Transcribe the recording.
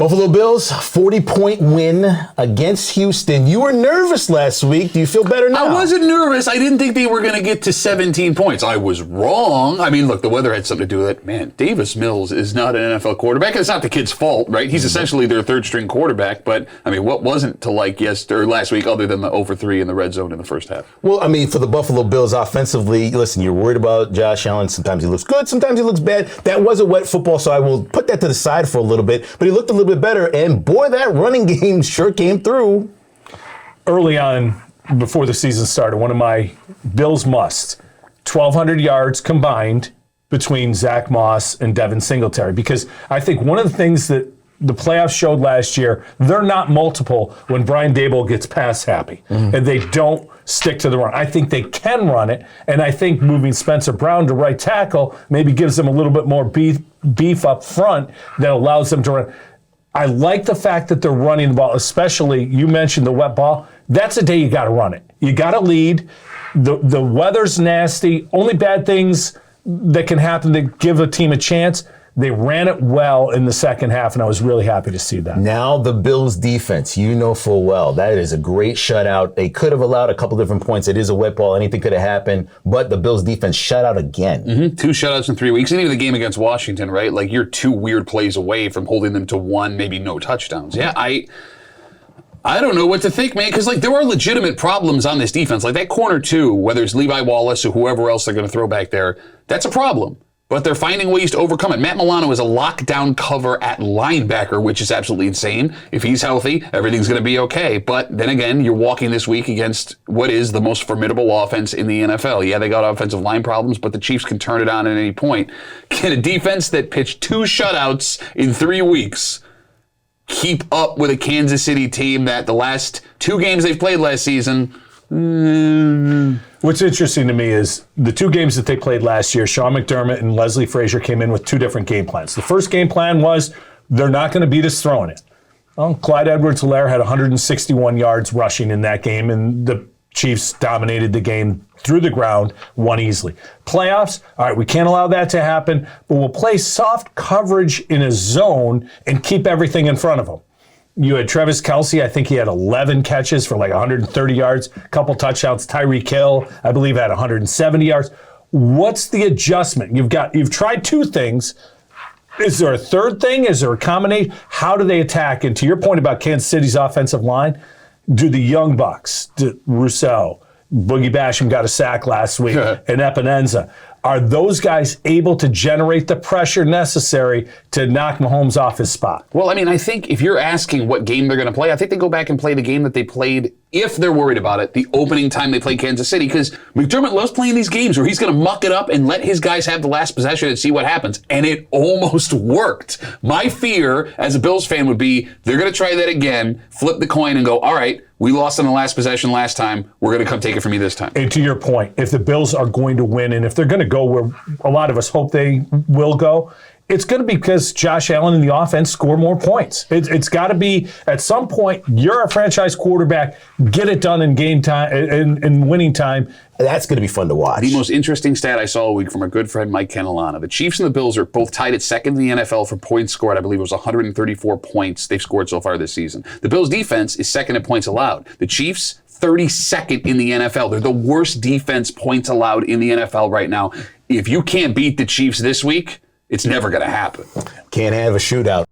Buffalo Bills, 40-point win against Houston. You were nervous last week. Do you feel better now? I wasn't nervous. I didn't think they were going to get to 17 points. I was wrong. I mean, look, the weather had something to do with it. Man, Davis Mills is not an NFL quarterback. It's not the kid's fault, right? He's essentially their third-string quarterback. But, I mean, what wasn't to like last week other than the 0-for-3 in the red zone in the first half? Well, I mean, for the Buffalo Bills offensively, listen, you're worried about Josh Allen. Sometimes he looks good. Sometimes he looks bad. That was a wet football, so I will put that to the side for a little bit. But he looked a little bit better, and boy, that running game sure came through. Early on, before the season started, one of my Bills musts, 1,200 yards combined between Zach Moss and Devin Singletary. Because I think one of the things that the playoffs showed last year, they're not multiple when Brian Daboll gets pass happy. And they don't stick to the run. I think they can run it, and I think moving Spencer Brown to right tackle maybe gives them a little bit more beef up front that allows them to run. I like the fact that they're running the ball, especially, you mentioned the wet ball. That's a day you got to run it. You got to lead. The weather's nasty. Only bad things that can happen to give a team a chance. They ran it well in the second half, and I was really happy to see that. Now the Bills defense, you know full well, that is a great shutout. They could have allowed a couple different points. It is a wet ball. Anything could have happened, but the Bills defense shut out again. 2 shutouts in 3 weeks. And even the game against Washington, right? Like, you're 2 weird plays away from holding them to 1, maybe no touchdowns. Yeah, I don't know what to think, man, because, like, there are legitimate problems on this defense. Like, that corner 2, whether it's Levi Wallace or whoever else they're going to throw back there, that's a problem. But they're finding ways to overcome it. Matt Milano is a lockdown cover at linebacker, which is absolutely insane. If he's healthy, everything's going to be okay. But then again, you're walking this week against what is the most formidable offense in the NFL. Yeah, they got offensive line problems, but the Chiefs can turn it on at any point. Can a defense that pitched 2 shutouts in 3 weeks keep up with a Kansas City team that the last 2 games they've played last season? What's interesting to me is the 2 games that they played last year, Sean McDermott and Leslie Frazier came in with 2 different game plans. The first game plan was they're not going to beat us throwing it. Well, Clyde Edwards-Helaire had 161 yards rushing in that game, and the Chiefs dominated the game through the ground, won easily. Playoffs, all right, we can't allow that to happen, but we'll play soft coverage in a zone and keep everything in front of them. You had Travis Kelce, I think he had 11 catches for like 130 yards, a couple touchdowns. Tyreek Hill, I believe, had 170 yards. What's the adjustment? You've tried 2 things. Is there a third thing? Is there a combination? How do they attack? And to your point about Kansas City's offensive line, do the young bucks, Rousseau, Boogie Basham got a sack last week, and Epinenza, are those guys able to generate the pressure necessary to knock Mahomes off his spot? Well, I mean, I think if you're asking what game they're going to play, I think they go back and play the game that they played, if they're worried about it, the opening time they played Kansas City, because McDermott loves playing these games where he's going to muck it up and let his guys have the last possession and see what happens. And it almost worked. My fear as a Bills fan would be they're going to try that again, flip the coin and go, all right, we lost on the last possession last time. We're going to come take it from you this time. And to your point, if the Bills are going to win, and if they're going to go where a lot of us hope they will go, it's going to be because Josh Allen and the offense score more points. It's got to be, at some point, you're a franchise quarterback, get it done in game time, in winning time. That's going to be fun to watch. The most interesting stat I saw a week from our good friend Mike Kenelana. The Chiefs and the Bills are both tied at second in the NFL for points scored. I believe it was 134 points they've scored so far this season. The Bills' defense is second in points allowed. The Chiefs, 32nd in the NFL. They're the worst defense points allowed in the NFL right now. If you can't beat the Chiefs this week, it's never going to happen. Can't have a shootout.